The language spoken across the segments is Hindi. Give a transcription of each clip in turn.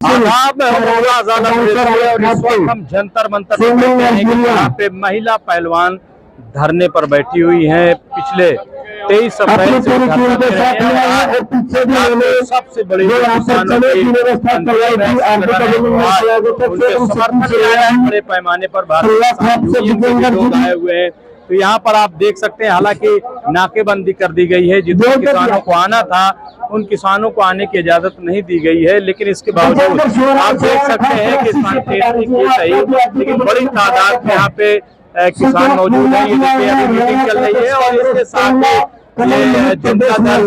आदाब हम जंतर मंतर यहाँ पे महिला पहलवान धरने पर बैठी हुई हैं। पिछले 23 अप्रैल से सबसे बड़ी बड़े पैमाने पर भारत आए हुए हैं। तो यहाँ पर आप देख सकते हैं, हालांकि नाकेबंदी कर दी गई है। जितने किसानों को आना था उन किसानों को आने की इजाजत नहीं दी गई है, लेकिन इसके बावजूद आप देख सकते हैं कि लेकिन बड़ी तादाद में यहाँ पे किसान मौजूद है। ये देखिए अभी मीटिंग चल रही है और इसके साथ ये जनता दल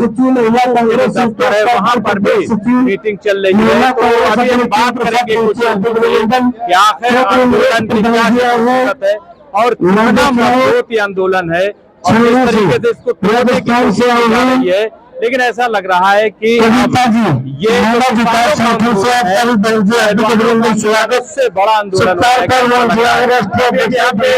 दफ्तर है, वहाँ पर भी मीटिंग चल रही है। तो अभी हम बात करेंगे कुछ कि आखिर आंदोलन की क्या जरूरत है और कितना मजबूत आंदोलन है और किस तरीके से इसको तोड़ने की कोशिश की जा रही है। लेकिन ऐसा लग रहा है कि ये से बड़ा आंदोलन यहाँ पे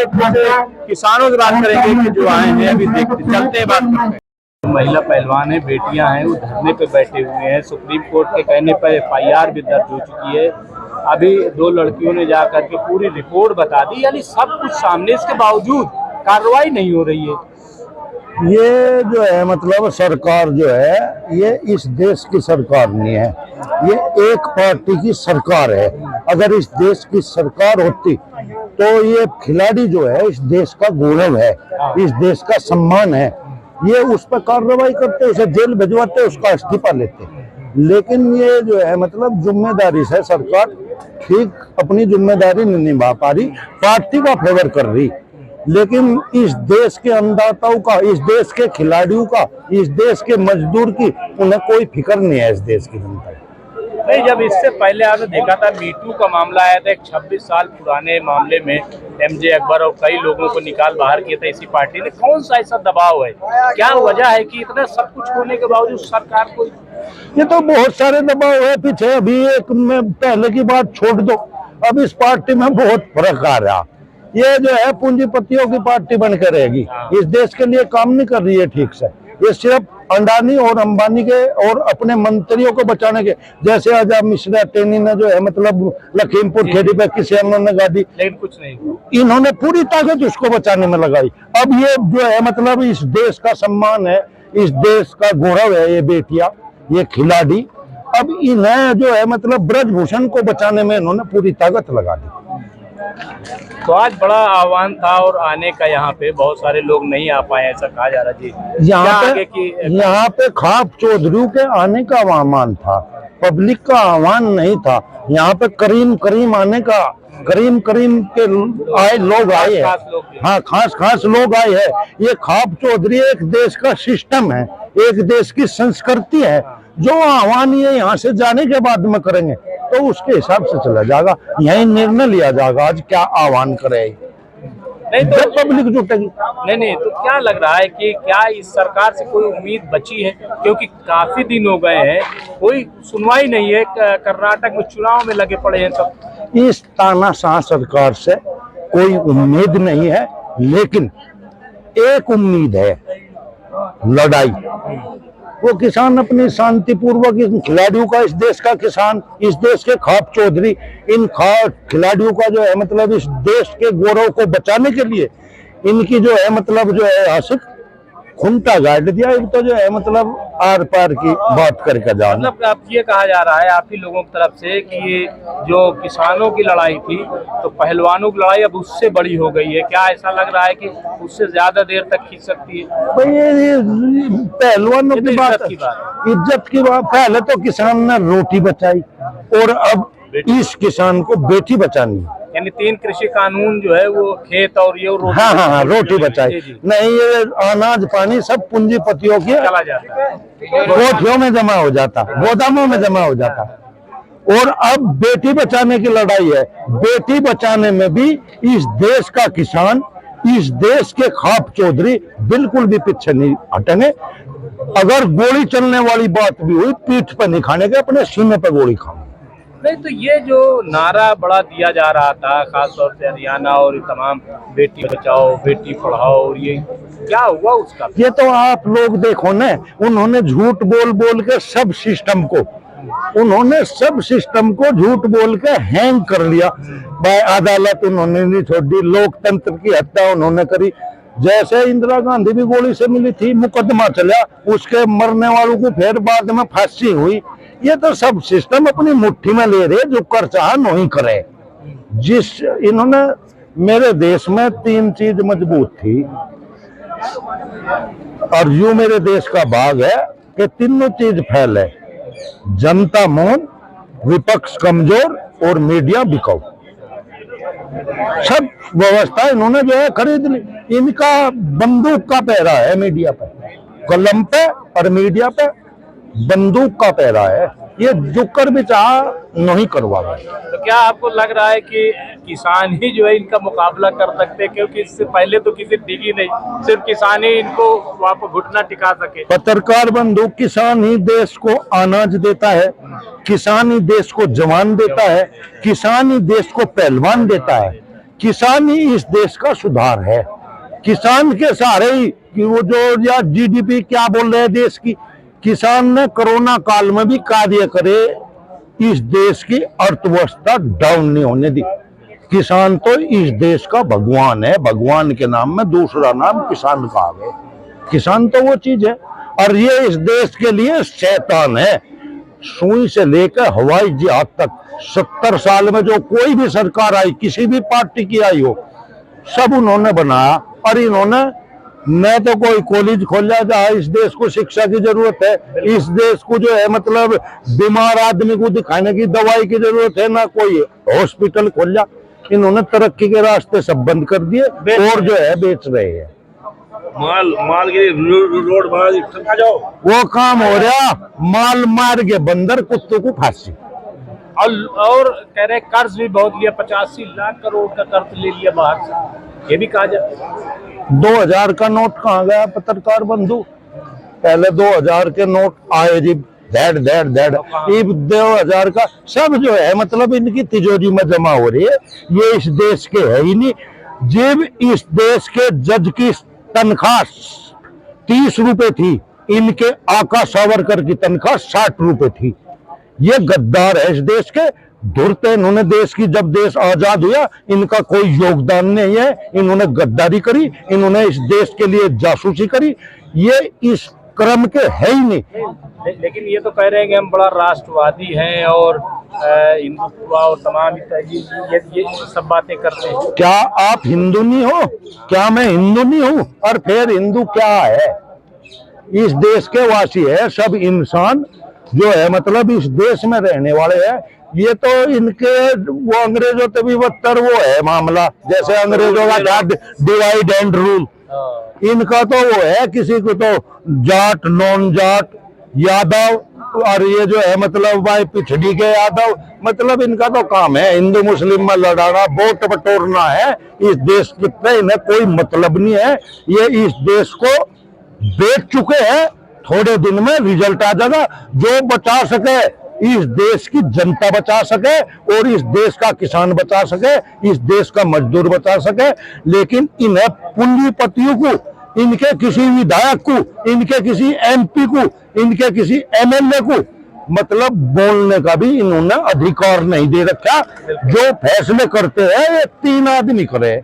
किसानों से बात करेंगे कि जो आए हैं, अभी देखते चलते हैं बात करते हैं। महिला पहलवान है, बेटियां हैं, वो धरने पे बैठे हुए हैं। सुप्रीम कोर्ट के कहने पर FIR भी दर्ज हो चुकी है। अभी 2 लड़कियों ने जाकर के पूरी रिपोर्ट बता दी, यानी सब कुछ सामने, इसके बावजूद कार्रवाई नहीं हो रही है। ये जो है मतलब सरकार जो है ये इस देश की सरकार नहीं है, ये एक पार्टी की सरकार है। अगर इस देश की सरकार होती तो ये खिलाड़ी जो है इस देश का गौरव है, इस देश का सम्मान है। ये उस पर कार्रवाई करते, उसे जेल भिजवाते, उसका इस्तीफा लेते। लेकिन ये जो है मतलब जिम्मेदारी से सरकार ठीक अपनी जिम्मेदारी नहीं निभा पा रही, पार्टी का फेवर कर रही। लेकिन इस देश के अन्नदाताओं का, इस देश के खिलाड़ियों का, इस देश के मजदूर की उन्हें कोई फिक्र नहीं है इस देश की जनता। नहीं, जब इससे पहले आपने देखा था मीटू का मामला आया था, एक 26 साल पुराने मामले में MJ अकबर और कई लोगों को निकाल बाहर किया था इसी पार्टी ने। कौन सा ऐसा दबाव है, क्या वजह है कि इतना सब कुछ होने के बावजूद सरकार को? ये तो बहुत सारे दबाव है पीछे। अभी एक में पहले की बात छोड़ दो, अब इस पार्टी में बहुत फर्क आ रहा। ये जो है पूंजीपतियों की पार्टी बन के रहेगी, इस देश के लिए काम नहीं कर रही है ठीक से। ये सिर्फ अंडानी और अंबानी के और अपने मंत्रियों को बचाने के, जैसे आजाद मिश्रा टेनी ने जो है मतलब लखीमपुर खेड़ी पे किसी ने गाड़ी, लेकिन कुछ नहीं, इन्होंने पूरी ताकत उसको बचाने में लगाई। अब ये जो है मतलब इस देश का सम्मान है, इस देश का गौरव है ये बेटियां, ये खिलाड़ी। अब इन्हें जो है मतलब ब्रजभूषण को बचाने में इन्होंने पूरी ताकत लगा दी। तो आज बड़ा आह्वान था और आने का, यहाँ पे बहुत सारे लोग नहीं आ पाए ऐसा कहा जा रहा जी। यहाँ पे खाप चौधरी के आने का आह्वान था, पब्लिक का आह्वान नहीं था। यहाँ पे करीम आने का, करीम के आए लोग आए हैं, हाँ खास लोग आए हैं। ये खाप चौधरी एक देश का सिस्टम है, एक देश की संस्कृति है। जो आह्वान ये यहाँ से जाने के बाद में करेंगे तो उसके हिसाब से चला जाएगा, यही निर्णय लिया जाएगा आज क्या आह्वान करे। नहीं तो पब्लिक जुटेगी। नहीं तो क्या लग रहा है कि क्या इस सरकार से कोई उम्मीद बची है? क्योंकि काफी दिन हो गए हैं, कोई सुनवाई नहीं है। कर्नाटक में चुनाव में लगे पड़े हैं सब। इस तानाशाह सरकार से कोई उम्मीद नहीं है, लेकिन एक उम्मीद है, लड़ाई। वो किसान अपनी शांतिपूर्वक, खिलाड़ियों का, इस देश का किसान, इस देश के खाप चौधरी, इन खिलाड़ियों का जो है मतलब इस देश के गौरव को बचाने के लिए इनकी जो है मतलब जो है आशिक खुंटा गाड़ दिया। एक तो जो है मतलब आर पार की बात करके जाना। मतलब अब ये कहा जा रहा है आप ही लोगों की तरफ से कि ये जो किसानों की लड़ाई थी तो पहलवानों की लड़ाई अब उससे बड़ी हो गई है। क्या ऐसा लग रहा है कि उससे ज्यादा देर तक खींच सकती है? भाई ये पहलवानों की बात, इज्जत की बात। पहले तो किसान ने रोटी बचाई और अब इस किसान को बेटी बचानी है। यानी 3 कृषि कानून जो है वो खेत और ये रोटी, हाँ रोटी बचाई नहीं, ये अनाज पानी सब पूंजीपतियों की चला जाता है, कोठियों में जमा हो जाता, गोदामों में जमा हो जाता। और अब बेटी बचाने की लड़ाई है। बेटी बचाने में भी इस देश का किसान, इस देश के खाप चौधरी बिल्कुल भी पीछे नहीं हटेंगे। अगर गोली चलने वाली बात भी हुई, पीठ पर नहीं खाने के, अपने सीने पर गोली खाएंगे। नहीं तो ये जो नारा बड़ा दिया जा रहा था खासतौर से हरियाणा और तमाम बेटी बचाओ बेटी पढ़ाओ, और ये क्या हुआ उसका? ये तो आप लोग देखो ना, उन्होंने झूठ बोल के सब सिस्टम को उन्होंने सब सिस्टम को झूठ बोल के हैंग कर लिया। भाई अदालत उन्होंने नहीं छोड़ी, लोकतंत्र की हत्या उन्होंने करी। जैसे इंदिरा गांधी भी गोली से मिली थी, मुकदमा चला, उसके मरने वालों को फिर बाद में फांसी हुई। ये तो सब सिस्टम अपनी मुट्ठी में ले रहे, जो कर चाह नहीं करे। जिस इन्होंने मेरे देश में 3 चीज मजबूत थी, और यूं मेरे देश का भाग है कि तीनों चीज फैल है। जनता मौन, विपक्ष कमजोर और मीडिया बिकाऊ। सब व्यवस्था इन्होंने जो है खरीद ली। इनका बंदूक का पहरा है मीडिया पे, कलम पे और मीडिया पे बंदूक का पहरा है। ये जुकर भी चाह नहीं करवा रहा है। तो क्या आपको लग रहा है कि किसान ही जो है इनका मुकाबला कर सकते हैं, क्योंकि इससे पहले तो किसी टिकी नहीं, सिर्फ किसान ही इनको वहां पर घुटना टिका सके। पत्रकार बंधु, किसान ही देश को अनाज देता है, किसान ही देश को जवान देता है, किसान ही देश को पहलवान देता है, किसान ही इस देश का सुधार है। किसान के सहारे ही कि वो जो या जीडीपी क्या बोल रहे हैं देश की, किसान ने कोरोना काल में भी कार्य करे, इस देश की अर्थव्यवस्था डाउन नहीं होने दी। किसान तो इस देश का भगवान है, भगवान के नाम में दूसरा नाम किसान का आ गया। किसान तो वो चीज है, और ये इस देश के लिए शैतान है। सुई से लेकर हवाई जहाज तक 70 साल में जो कोई भी सरकार आई, किसी भी पार्टी की आई हो, सब उन्होंने बनाया। और इन्होंने न तो कोई कॉलेज खोला जहाँ इस देश को शिक्षा की जरूरत है, इस देश को जो है मतलब बीमार आदमी को दिखाने की दवाई की जरूरत है, ना कोई हॉस्पिटल खोला। इन्होंने तरक्की के रास्ते सब बंद कर दिए और जो है बेच रहे हैं। माल के रोड जाओ, वो काम हो रहा, माल मार के बंदर, कुत्तों को फांसी। और कह रहे कर्ज भी बहुत लिया, 85 लाख करोड़ का कर्ज ले लिया बाहर से, ये भी कहा जाए। 2000 का नोट कहाँ गया पत्रकार बंधु? पहले 2000 के नोट आए जी, धैड़ 2000 का सब जो है मतलब इनकी तिजोरी में जमा हो रही है। ये इस देश के है ही नहीं। जब इस देश के जज की तनख्वाह 30 रुपए थी, इनके आका सावरकर की तनख्वाह 60 रुपए थी। ये गद्दार है इस देश के, धुरते। इन्होंने देश की, जब देश आजाद हुआ, इनका कोई योगदान नहीं है। इन्होंने गद्दारी करी, इन्होंने इस देश के लिए जासूसी करी। ये इस क्रम के है ही नहीं। लेकिन ये तो कह रहे हैं कि हम बड़ा राष्ट्रवादी हैं और हिंदुत्व और तमाम ये सब बातें करते हैं। क्या आप हिंदू नहीं हो? क्या मैं हिंदू नहीं हूँ? और फिर हिंदू क्या है? इस देश के वासी है सब इंसान जो है मतलब इस देश में रहने वाले हैं। ये तो इनके वो अंग्रेजों से भी बदतर वो है मामला, जैसे अंग्रेजों का डिवाइड एंड रूल। इनका तो वो है, किसी को तो जाट, नॉन जाट, यादव, और ये जो है मतलब भाई पिछड़ी के यादव, मतलब इनका तो काम है हिंदू मुस्लिम में लड़ाना, वोट बटोरना है। इस देश कितने इन्हें कोई मतलब नहीं है। ये इस देश को बेच चुके हैं। थोड़े दिन में रिजल्ट आ जाएगा। जो बचा सके इस देश की जनता बचा सके, और इस देश का किसान बचा सके, इस देश का मजदूर बचा सके। लेकिन इन्हें पूंजीपतियों को, इनके किसी विधायक को, इनके किसी एमपी को, इनके किसी एमएलए को मतलब बोलने का भी इन्होंने अधिकार नहीं दे रखा। जो फैसले करते हैं ये 3 आदमी करे,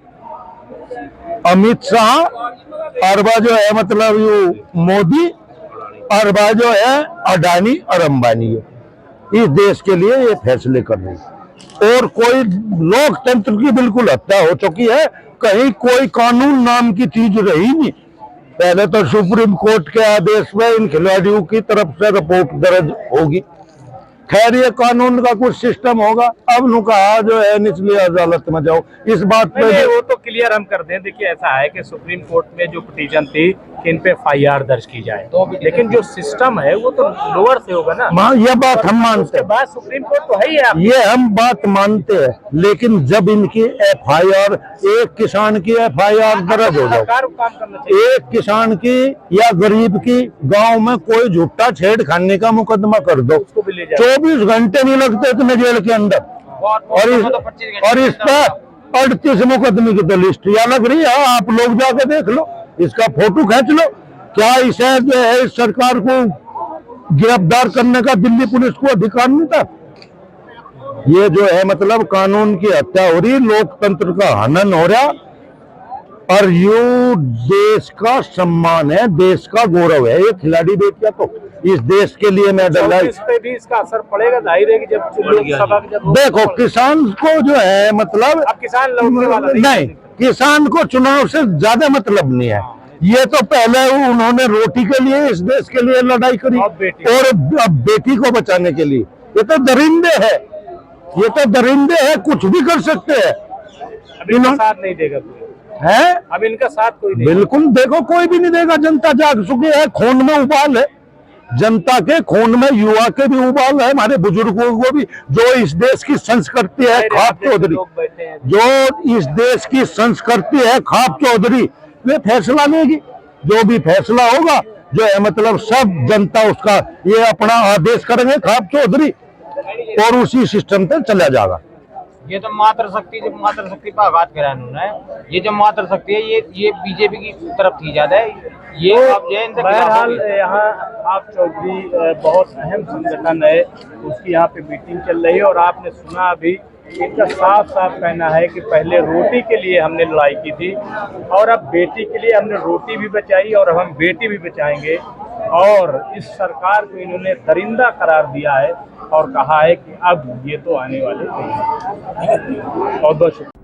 अमित शाह, और जो है मतलब यू मोदी, और जो है अडानी और अंबानी है। इस देश के लिए ये फैसले कर रही है। और कोई लोकतंत्र की बिल्कुल हत्या हो चुकी है। कहीं कोई कानून नाम की चीज रही नहीं। पहले तो सुप्रीम कोर्ट के आदेश में इन खिलाड़ियों की तरफ से रिपोर्ट दर्ज होगी, खैर ये कानून का कुछ सिस्टम होगा। अब नु कहा जो है निचली अदालत में जाओ, इस बात पे वो तो क्लियर हम कर दें। देखिए ऐसा है कि सुप्रीम कोर्ट में जो पिटीशन थी कि इन पे FIR दर्ज की जाए, तो लेकिन जो सिस्टम है वो तो लोअर से होगा ना। ये बात हम मानते हैं, बात सुप्रीम कोर्ट तो है ही, ये हम बात मानते हैं। लेकिन जब इनकी FIR, एक किसान की FIR दर्ज हो जाए, एक किसान की या गरीब की, गांव में कोई झूठा छेड़खानी का मुकदमा कर दो, 24 घंटे नहीं लगते तुम्हें जेल के अंदर। और इस पर 38 मुकदमे की तो लिस्ट या लग रही है। आप लोग जाके देख लो, इसका फोटो खींच लो। क्या इसे जो है इस सरकार को गिरफ्तार करने का दिल्ली पुलिस को अधिकार नहीं था। ये जो है मतलब कानून की हत्या हो रही, लोकतंत्र का हनन हो रहा, और यू देश का सम्मान है, देश का गौरव है। ये खिलाड़ी बेटियां तो इस देश के लिए मेडल है। इस पे भी इसका असर पड़ेगा, जाहिर है कि जब लोकसभा के जब देखो किसान को जो है मतलब अब किसान लौटने वाला नहीं, किसान को चुनाव से ज्यादा मतलब नहीं है। ये तो पहले उन्होंने रोटी के लिए इस देश के लिए लड़ाई करी, और अब बेटी को बचाने के लिए। ये तो दरिंदे है, ये तो दरिंदे है, कुछ भी कर सकते हैं। अब इनका साथ नहीं देगा कोई है, अब इनका साथ कोई नहीं। बिल्कुल देखो कोई भी नहीं देगा। जनता जाग चुकी है, खून में उबाल है, जनता के खून में, युवा के भी उबाल है, हमारे बुजुर्गों को भी। जो इस देश की संस्कृति है खाप चौधरी, जो इस देश की संस्कृति है खाप चौधरी, वे फैसला लेगी। जो भी फैसला होगा जो है मतलब सब जनता उसका ये अपना आदेश करेंगे खाप चौधरी, और उसी सिस्टम से चला जाएगा। ये तो मातृशक्ति, जब मातृशक्ति पर आघात करा इन्होंने, ये जो मातृशक्ति है ये बीजेपी की तरफ थी ज्यादा है। ये अब जो है इनसे बहरहाल यहाँ आप चौधरी बहुत अहम संगठन है, उसकी यहाँ पे मीटिंग चल रही है, और आपने सुना अभी इनका साफ साफ कहना है कि पहले रोटी के लिए हमने लड़ाई की थी, और अब बेटी के लिए हमने रोटी भी बचाई, और अब हम बेटी भी बचाएंगे। और इस सरकार को इन्होंने दरिंदा करार दिया है और कहा है कि अब ये तो आने वाले नहीं है। बहुत बहुत शुक्रिया।